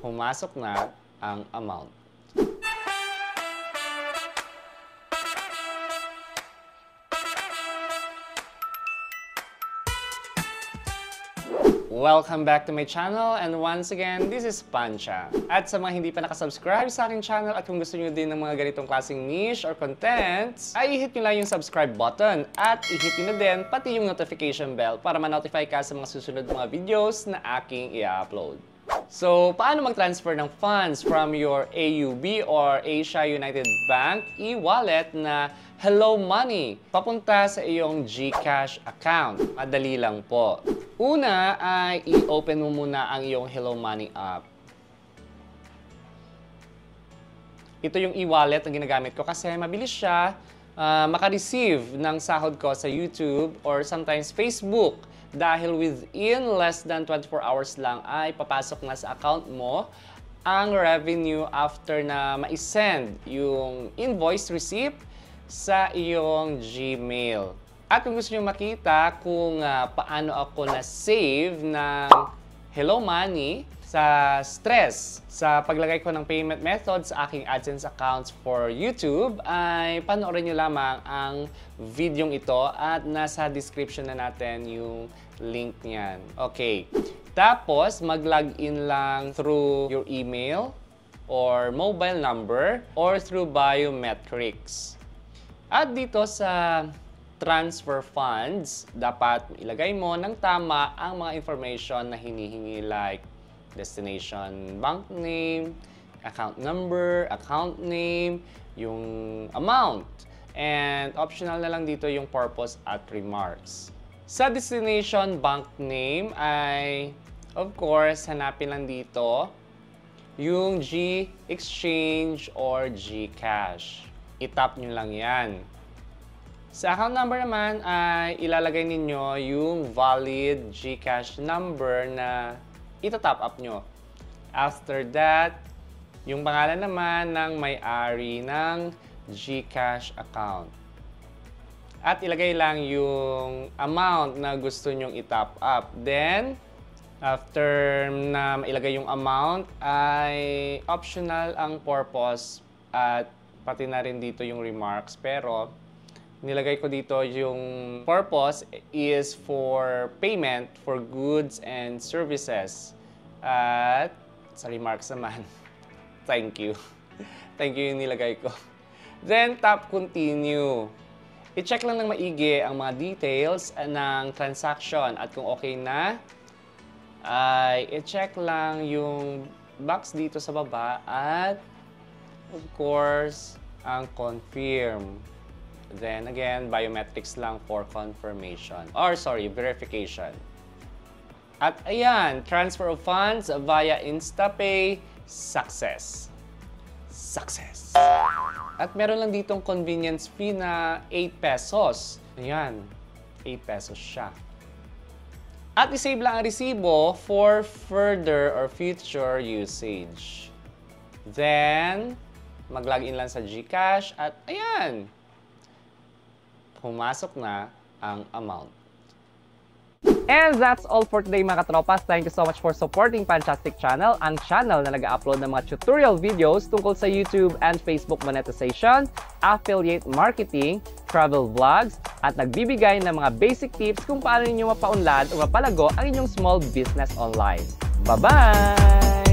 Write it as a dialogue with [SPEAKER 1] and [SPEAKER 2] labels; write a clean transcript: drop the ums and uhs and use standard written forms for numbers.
[SPEAKER 1] pumasok na ang amount. Welcome back to my channel, and once again, this is Pancha. At sa mga hindi pa nakasubscribe sa aking channel at kung gusto nyo din ng mga ganitong klaseng niche or contents, ay i-hit nyo lang yung subscribe button at i-hit nyo na din pati yung notification bell para ma-notify ka sa mga susunod mga videos na aking i-upload. So, paano mag-transfer ng funds from your AUB or Asia United Bank e-wallet na Hello Money papunta sa iyong GCash account? Madali lang po. Una ay i-open mo muna ang iyong Hello Money app. Ito yung e-wallet na ginagamit ko kasi mabilis siya maka-receive ng sahod ko sa YouTube or sometimes Facebook. Dahil within less than 24 hours lang ay papasok na sa account mo ang revenue after na ma-send yung invoice receipt sa iyong Gmail. At kung gusto nyo makita kung paano ako na-save ng Hello Money sa stress sa paglagay ko ng payment method sa aking AdSense accounts for YouTube, ay panoorin nyo lamang ang videong ito at nasa description na natin yung link niyan. Okay. Tapos, mag-login lang through your email or mobile number or through biometrics. At dito sa transfer funds, dapat ilagay mo ng tama ang mga information na hinihingi like destination bank name, account number, account name, yung amount. And optional na lang dito yung purpose at remarks. Sa destination bank name ay, of course, hanapin lang dito yung G-Exchange or GCash. I-tap nyo lang yan. Sa account number naman ay ilalagay ninyo yung valid GCash number na ita-top up nyo. After that, yung pangalan naman ng may-ari ng GCash account. At ilagay lang yung amount na gusto nyong i-top up. Then, after na ilagay yung amount, ay optional ang purpose at pati na rin dito yung remarks. Pero, nilagay ko dito yung purpose is for payment for goods and services. At sa remarks naman, thank you. Thank you yung nilagay ko. Then, tap continue. I-check lang ng maigi ang mga details ng transaction at kung okay na, ay i-check lang yung box dito sa baba at of course, ang confirm. Then again, biometrics lang for confirmation. Or sorry, verification. At ayan, transfer of funds via InstaPay, success. Success. At meron lang ditong convenience fee na 8 pesos. Ayan, 8 pesos siya. At isave lang ang resibo for further or future usage. Then, mag-login lang sa GCash at ayan, pumasok na ang amount. And that's all for today mga katropas. Thank you so much for supporting Fantastic Channel, ang channel na nag-upload ng mga tutorial videos tungkol sa YouTube and Facebook monetization, affiliate marketing, travel vlogs, at nagbibigay ng mga basic tips kung paano ninyo mapaunlad o mapalago ang inyong small business online. Bye-bye!